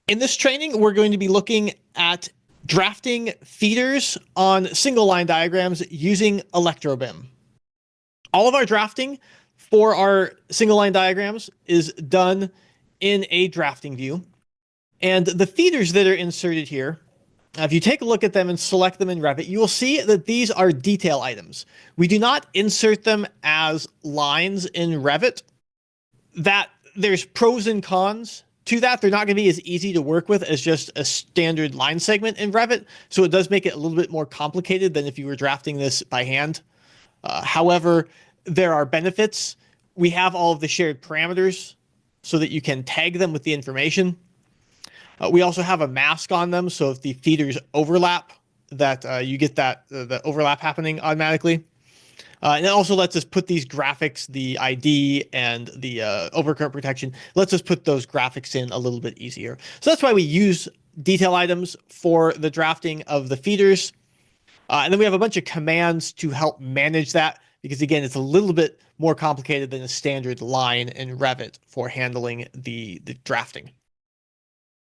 In this training, we're going to be looking at drafting feeders on single line diagrams using ElectroBIM. All of our drafting for our single line diagrams is done in a drafting view. And the feeders that are inserted here, if you take a look at them and select them in Revit, you will see that these are detail items. We do not insert them as lines in Revit. That there's pros and cons to that. They're not going to be as easy to work with as just a standard line segment in Revit. So it does make it a little bit more complicated than if you were drafting this by hand. However, there are benefits. We have all of the shared parameters so that you can tag them with the information. We also have a mask on them, so if the feeders overlap, that you get that the overlap happening automatically. And it also lets us put these graphics, the ID and the overcurrent protection, lets us put those graphics in a little bit easier. So that's why we use detail items for the drafting of the feeders. And then we have a bunch of commands to help manage that, because again, it's a little bit more complicated than a standard line in Revit for handling the drafting.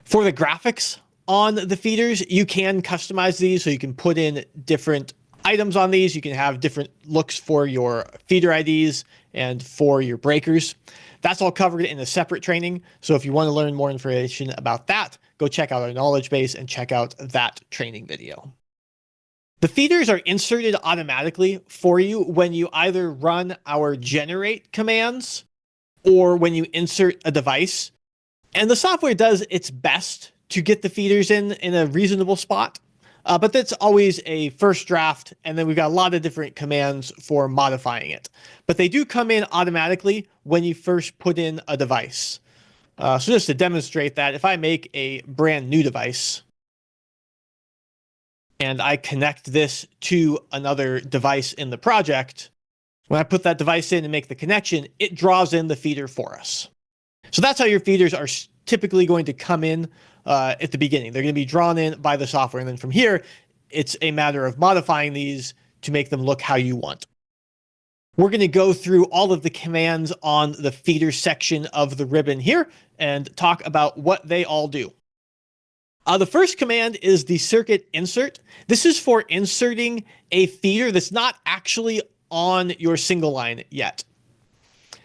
For the graphics on the feeders, you can customize these, so you can put in different items on these. You can have different looks for your feeder IDs and for your breakers. That's all covered in a separate training. So if you want to learn more information about that, go check out our knowledge base and check out that training video. The feeders are inserted automatically for you when you either run our generate commands or when you insert a device. And the software does its best to get the feeders in a reasonable spot. But that's always a first draft, and then we've got a lot of different commands for modifying it. But they do come in automatically when you first put in a device. So just to demonstrate that, if I make a brand new device, and I connect this to another device in the project, when I put that device in and make the connection, it draws in the feeder for us. So that's how your feeders are typically going to come in at the beginning. They're going to be drawn in by the software. And then from here, it's a matter of modifying these to make them look how you want. We're going to go through all of the commands on the feeder section of the ribbon here and talk about what they all do. The first command is the circuit insert. This is for inserting a feeder that's not actually on your single line yet.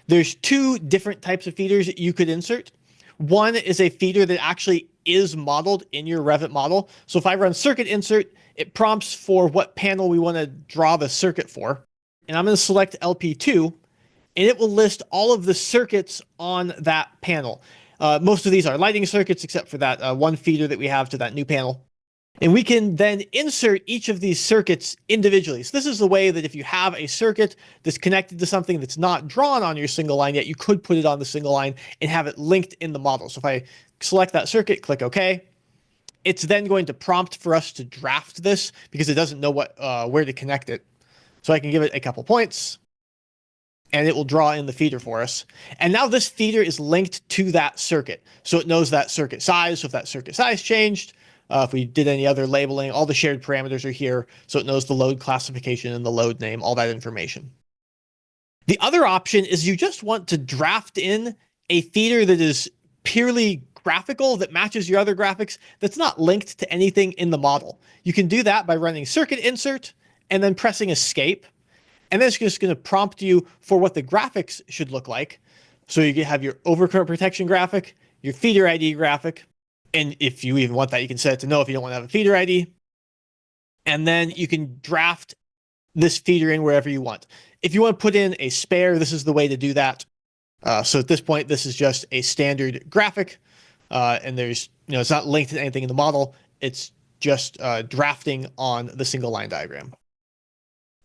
There's two different types of feeders that you could insert. One is a feeder that actually is modeled in your Revit model. So if I run circuit insert, it prompts for what panel we want to draw the circuit for. And I'm going to select LP2, and it will list all of the circuits on that panel. Most of these are lighting circuits, except for that one feeder that we have to that new panel. And we can then insert each of these circuits individually. So this is the way that if you have a circuit that's connected to something that's not drawn on your single line yet, you could put it on the single line and have it linked in the model. So if I select that circuit, click OK, it's then going to prompt for us to draft this because it doesn't know where to connect it. So I can give it a couple points, and it will draw in the feeder for us. And now this feeder is linked to that circuit. So it knows that circuit size. So if that circuit size changed, if we did any other labeling, all the shared parameters are here. So it knows the load classification and the load name, all that information. The other option is you just want to draft in a feeder that is purely graphical, that matches your other graphics, that's not linked to anything in the model. You can do that by running circuit insert and then pressing escape. And then it's just going to prompt you for what the graphics should look like. So you can have your overcurrent protection graphic, your feeder ID graphic. And if you even want that, you can set it to no if you don't want to have a feeder ID. And then you can draft this feeder in wherever you want. If you want to put in a spare, this is the way to do that. So at this point, this is just a standard graphic. And there's, it's not linked to anything in the model. It's just drafting on the single line diagram.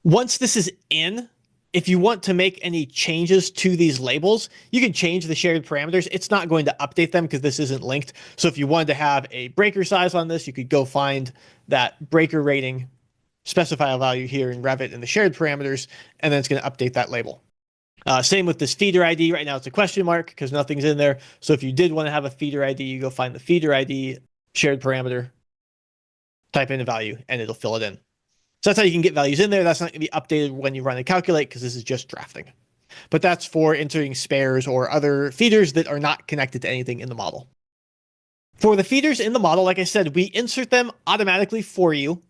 Once this is in, if you want to make any changes to these labels, you can change the shared parameters. It's not going to update them because this isn't linked. So if you wanted to have a breaker size on this, you could go find that breaker rating, specify a value here in Revit in the shared parameters, and then it's going to update that label. Same with this feeder ID. Right now it's a question mark because nothing's in there. So if you did want to have a feeder ID, you go find the feeder ID shared parameter, type in a value, and it'll fill it in. So that's how you can get values in there. That's not going to be updated when you run a calculate because this is just drafting. But that's for entering spares or other feeders that are not connected to anything in the model. For the feeders in the model, like I said, we insert them automatically for you.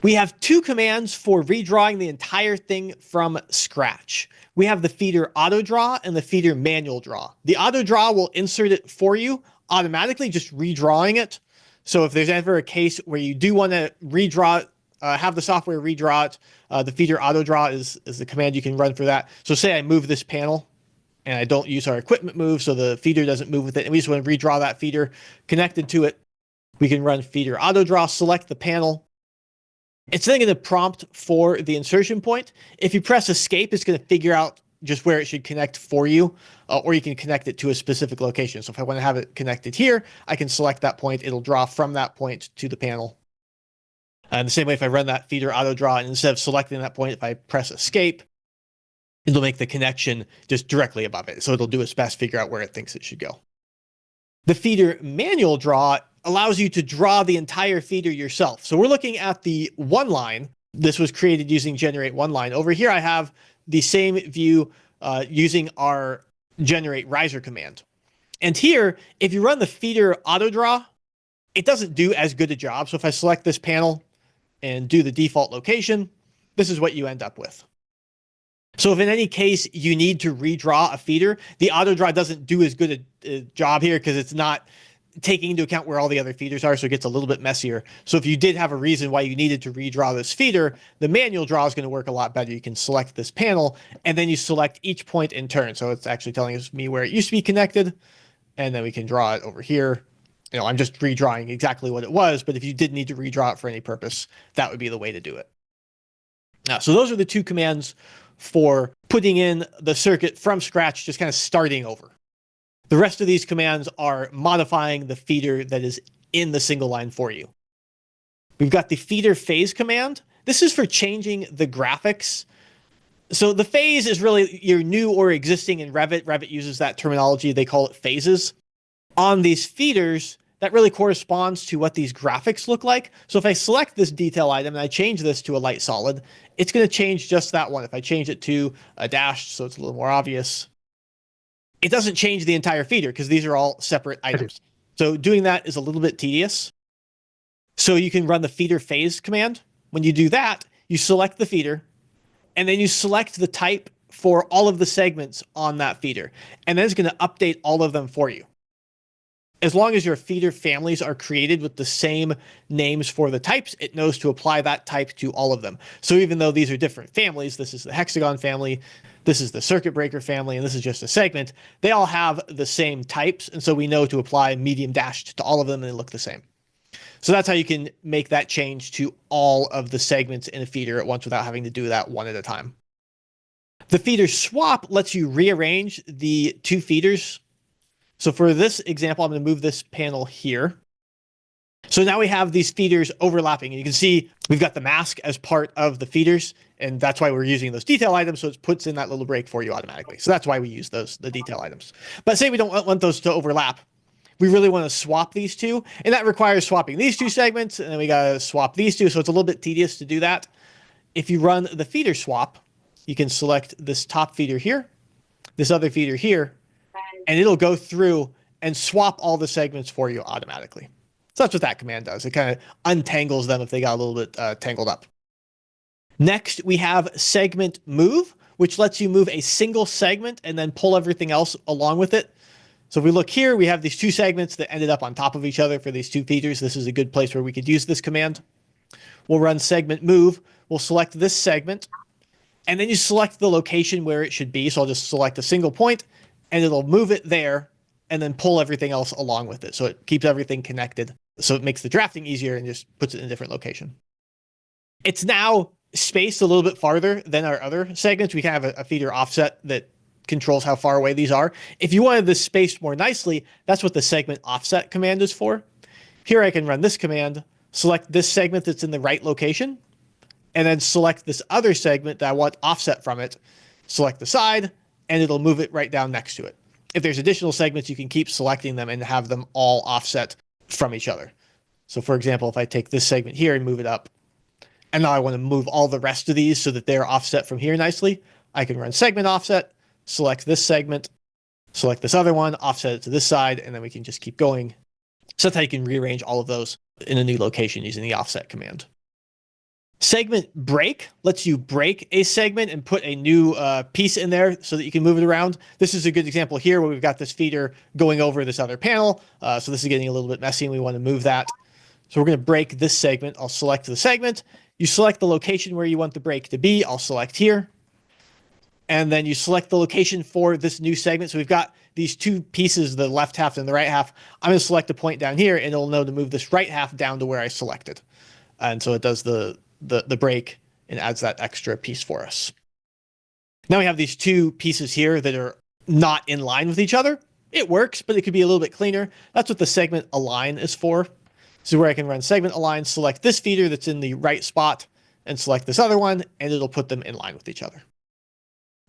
We have two commands for redrawing the entire thing from scratch. We have the feeder auto draw and the feeder manual draw. The auto draw will insert it for you automatically, just redrawing it. So if there's ever a case where you do want to redraw, have the software redraw it, the feeder auto draw is the command you can run for that. So say I move this panel and I don't use our equipment move, so the feeder doesn't move with it, and we just want to redraw that feeder connected to it. We can run feeder auto draw, select the panel. It's then going to prompt for the insertion point. If you press escape, it's going to figure out just where it should connect for you, or you can connect it to a specific location. So if I want to have it connected here, I can select that point. It'll draw from that point to the panel. And the same way, if I run that feeder auto draw, and instead of selecting that point, if I press escape, it'll make the connection just directly above it. So it'll do its best, figure out where it thinks it should go. The feeder manual draw allows you to draw the entire feeder yourself. So we're looking at the one line. This was created using generate one line. Over here, I have the same view using our generate riser command. And here, if you run the feeder auto draw, it doesn't do as good a job. So if I select this panel and do the default location, this is what you end up with. So if in any case you need to redraw a feeder, the auto draw doesn't do as good a job here because it's not taking into account where all the other feeders are, so it gets a little bit messier. So if you did have a reason why you needed to redraw this feeder, the manual draw is going to work a lot better. You can select this panel, and then you select each point in turn. So it's actually telling me where it used to be connected, and then we can draw it over here. You know, I'm just redrawing exactly what it was, but if you did need to redraw it for any purpose, that would be the way to do it. Now, so those are the two commands for putting in the circuit from scratch, just kind of starting over. The rest of these commands are modifying the feeder that is in the single line for you. We've got the feeder phase command. This is for changing the graphics. So the phase is really your new or existing in Revit. Revit uses that terminology. They call it phases. On these feeders, that really corresponds to what these graphics look like. So if I select this detail item and I change this to a light solid, it's going to change just that one. If I change it to a dashed, so it's a little more obvious, it doesn't change the entire feeder because these are all separate items. So doing that is a little bit tedious. So you can run the feeder phase command. When you do that, you select the feeder, and then you select the type for all of the segments on that feeder. And then it's going to update all of them for you. As long as your feeder families are created with the same names for the types, it knows to apply that type to all of them. So even though these are different families, this is the hexagon family, this is the circuit breaker family, and this is just a segment, they all have the same types. And so we know to apply medium dashed to all of them, and they look the same. So that's how you can make that change to all of the segments in a feeder at once without having to do that one at a time. The feeder swap lets you rearrange the two feeders. So for this example, I'm going to move this panel here. So now we have these feeders overlapping, and you can see we've got the mask as part of the feeders, and that's why we're using those detail items, so it puts in that little break for you automatically. So that's why we use the detail items. But say we don't want those to overlap. We really want to swap these two, and that requires swapping these two segments, and then we got to swap these two, so it's a little bit tedious to do that. If you run the feeder swap, you can select this top feeder here, this other feeder here, and it'll go through and swap all the segments for you automatically. So that's what that command does. It kind of untangles them if they got a little bit tangled up. Next, we have segment move, which lets you move a single segment and then pull everything else along with it. So if we look here, we have these two segments that ended up on top of each other for these two feeders. This is a good place where we could use this command. We'll run segment move. We'll select this segment, and then you select the location where it should be. So I'll just select a single point, and it'll move it there and then pull everything else along with it. So it keeps everything connected. So it makes the drafting easier and just puts it in a different location. It's now spaced a little bit farther than our other segments. We can have a feeder offset that controls how far away these are. If you wanted this spaced more nicely, that's what the segment offset command is for. Here I can run this command, select this segment that's in the right location, and then select this other segment that I want offset from it, select the side, and it'll move it right down next to it. If there's additional segments, you can keep selecting them and have them all offset from each other. So for example, if I take this segment here and move it up, and now I want to move all the rest of these so that they're offset from here nicely, I can run segment offset, select this segment, select this other one, offset it to this side, and then we can just keep going So that's how you can rearrange all of those in a new location using the offset command. Segment break lets you break a segment and put a new piece in there so that you can move it around. This is a good example here where we've got this feeder going over this other panel. So this is getting a little bit messy and we want to move that. So we're going to break this segment. I'll select the segment. You select the location where you want the break to be. I'll select here. And then you select the location for this new segment. So we've got these two pieces, the left half and the right half. I'm going to select a point down here and it'll know to move this right half down to where I selected. And so it does the break and adds that extra piece for us. Now we have these two pieces here that are not in line with each other. It works, but it could be a little bit cleaner. That's what the segment align is for. This is where I can run segment align, select this feeder that's in the right spot, and select this other one, and it'll put them in line with each other.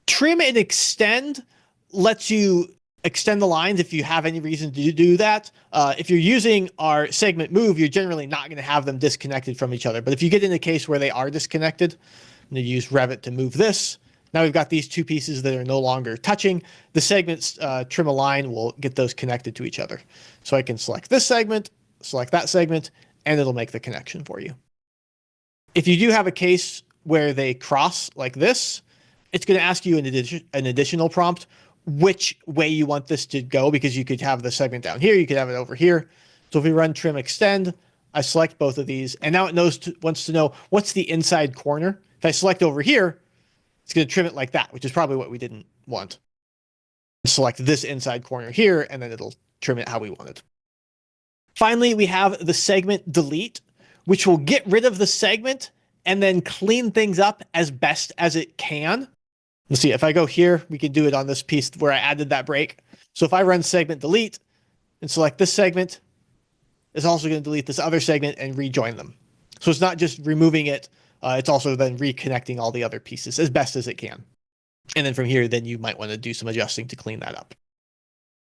Trim and extend lets you extend the lines if you have any reason to do that. If you're using our segment move, you're generally not going to have them disconnected from each other. But if you get in a case where they are disconnected, I'm going to use Revit to move this. Now we've got these two pieces that are no longer touching. The segments trim align will get those connected to each other. So I can select this segment, select that segment, and it'll make the connection for you. If you do have a case where they cross like this, it's going to ask you an additional prompt, which way you want this to go, because you could have the segment down here, you could have it over here. So if we run trim extend, I select both of these, and now it wants to know what's the inside corner. If I select over here, it's going to trim it like that, which is probably what we didn't want. Select this inside corner here, and then it'll trim it how we want it. Finally, we have the segment delete, which will get rid of the segment and then clean things up as best as it can. Let's see, if I go here, we can do it on this piece where I added that break. So if I run segment delete and select this segment, it's also going to delete this other segment and rejoin them. So it's not just removing it, it's also then reconnecting all the other pieces as best as it can. And then from here, then you might want to do some adjusting to clean that up.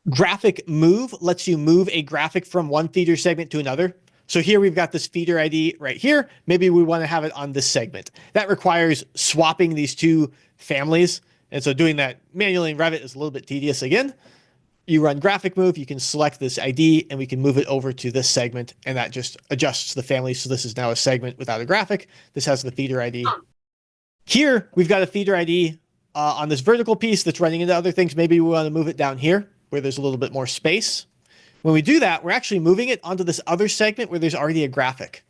Graphic move lets you move a graphic from one feeder segment to another. So here we've got this feeder ID right here. Maybe we want to have it on this segment. That requires swapping these two families. And so doing that manually in Revit is a little bit tedious again. You run graphic move, you can select this ID and we can move it over to this segment, and that just adjusts the family. So this is now a segment without a graphic. This has the feeder ID. Here we've got a feeder ID on this vertical piece that's running into other things. Maybe we want to move it down here where there's a little bit more space. When we do that, we're actually moving it onto this other segment where there's already a graphic.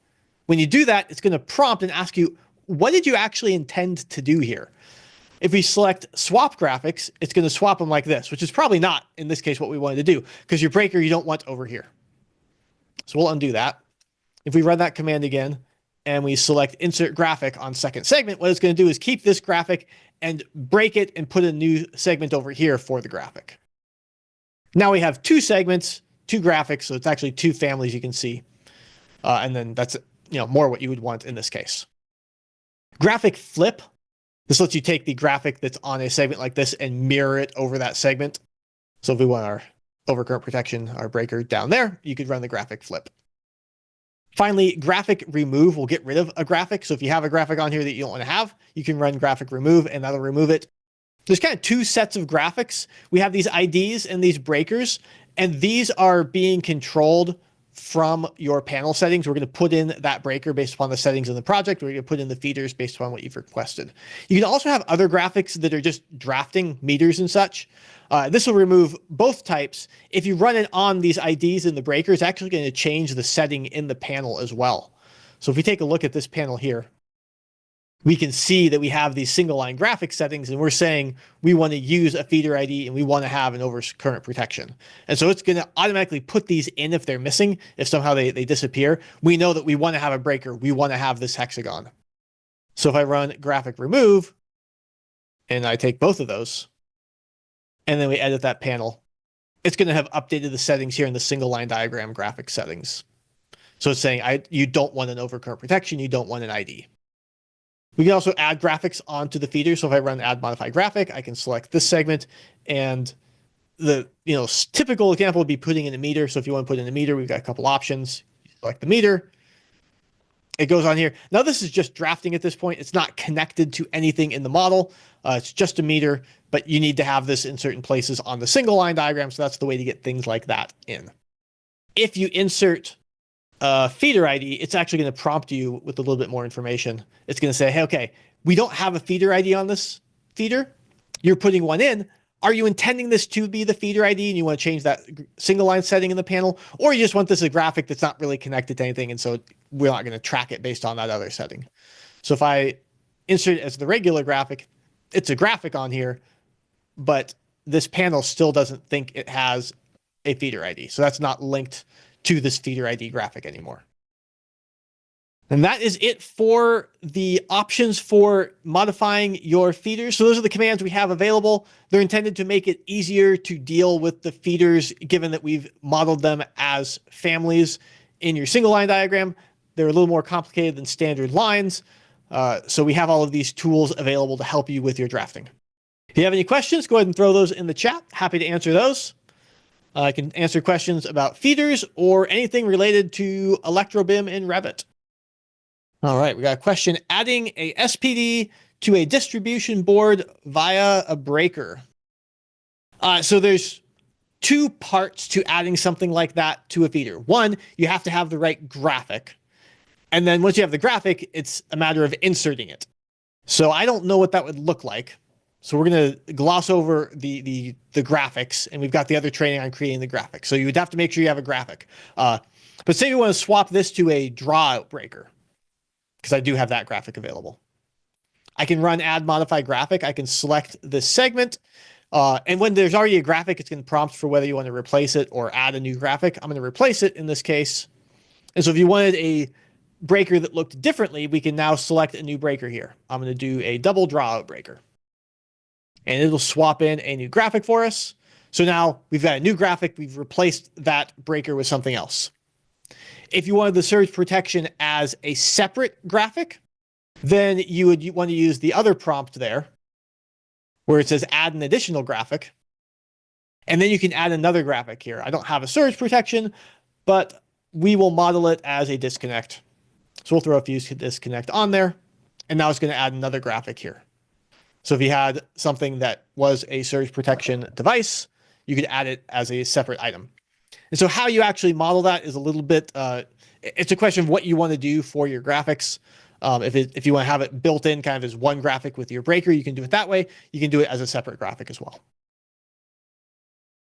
When you do that, it's going to prompt and ask you, what did you actually intend to do here? If we select swap graphics, it's going to swap them like this, which is probably not, in this case, what we wanted to do, because your breaker you don't want over here. So we'll undo that. If we run that command again and we select insert graphic on second segment, what it's going to do is keep this graphic and break it and put a new segment over here for the graphic. Now we have two segments, two graphics, so it's actually two families you can see. And then that's more what you would want in this case. Graphic flip. This lets you take the graphic that's on a segment like this and mirror it over that segment. So if we want our overcurrent protection, our breaker down there, you could run the graphic flip. Finally, graphic remove will get rid of a graphic. So if you have a graphic on here that you don't want to have, you can run graphic remove and that'll remove it. There's kind of two sets of graphics. We have these IDs and these breakers, and these are being controlled from your panel settings. We're going to put in that breaker based upon the settings in the project. We're going to put in the feeders based upon what you've requested. You can also have other graphics that are just drafting meters and such. This will remove both types. If you run it on these IDs and the breaker, it's actually going to change the setting in the panel as well. So if we take a look at this panel here, we can see that we have these single line graphic settings, and we're saying we want to use a feeder ID and we want to have an overcurrent protection. And so it's going to automatically put these in if they're missing, if somehow they disappear. We know that we want to have a breaker. We want to have this hexagon. So if I run graphic remove and I take both of those and then we edit that panel, it's going to have updated the settings here in the single line diagram graphic settings. So it's saying you don't want an overcurrent protection. You don't want an ID. We can also add graphics onto the feeder. So if I run add modify graphic, I can select this segment, and the typical example would be putting in a meter. So if you want to put in a meter, we've got a couple options. You select the meter. It goes on here. Now this is just drafting at this point. It's not connected to anything in the model. It's just a meter, but you need to have this in certain places on the single line diagram. So that's the way to get things like that in. if you insert a feeder ID, it's actually going to prompt you with a little bit more information. It's going to say, hey, okay, we don't have a feeder ID on this feeder. You're putting one in. Are you intending this to be the feeder ID and you want to change that single line setting in the panel? Or you just want this as a graphic that's not really connected to anything, and so we're not going to track it based on that other setting. So if I insert it as the regular graphic, it's a graphic on here, but this panel still doesn't think it has a feeder ID. So that's not linked to this feeder ID graphic anymore. And that is it for the options for modifying your feeders. So those are the commands we have available. They're intended to make it easier to deal with the feeders, given that we've modeled them as families in your single line diagram. They're a little more complicated than standard lines. So we have all of these tools available to help you with your drafting. If you have any questions, go ahead and throw those in the chat. Happy to answer those. I can answer questions about feeders or anything related to ElectroBIM in Revit. All right, we got a question. Adding a SPD to a distribution board via a breaker. So there's two parts to adding something like that to a feeder. One, you have to have the right graphic. And then once you have the graphic, it's a matter of inserting it. So I don't know what that would look like. So we're going to gloss over the graphics, and we've got the other training on creating the graphic. So you would have to make sure you have a graphic. But say you want to swap this to a draw out breaker, because I do have that graphic available. I can run add modify graphic. I can select this segment. And when there's already a graphic, it's going to prompt for whether you want to replace it or add a new graphic. I'm going to replace it in this case. And so if you wanted a breaker that looked differently, we can now select a new breaker here. I'm going to do a double draw out breaker. And it'll swap in a new graphic for us. So now we've got a new graphic. We've replaced that breaker with something else. If you wanted the surge protection as a separate graphic, then you would want to use the other prompt there, where it says add an additional graphic. And then you can add another graphic here. I don't have a surge protection, but we will model it as a disconnect. So we'll throw a fuse disconnect on there. And now it's going to add another graphic here. So if you had something that was a surge protection device, you could add it as a separate item. And so how you actually model that is a little bit, it's a question of what you want to do for your graphics. If you want to have it built in kind of as one graphic with your breaker, you can do it that way. You can do it as a separate graphic as well.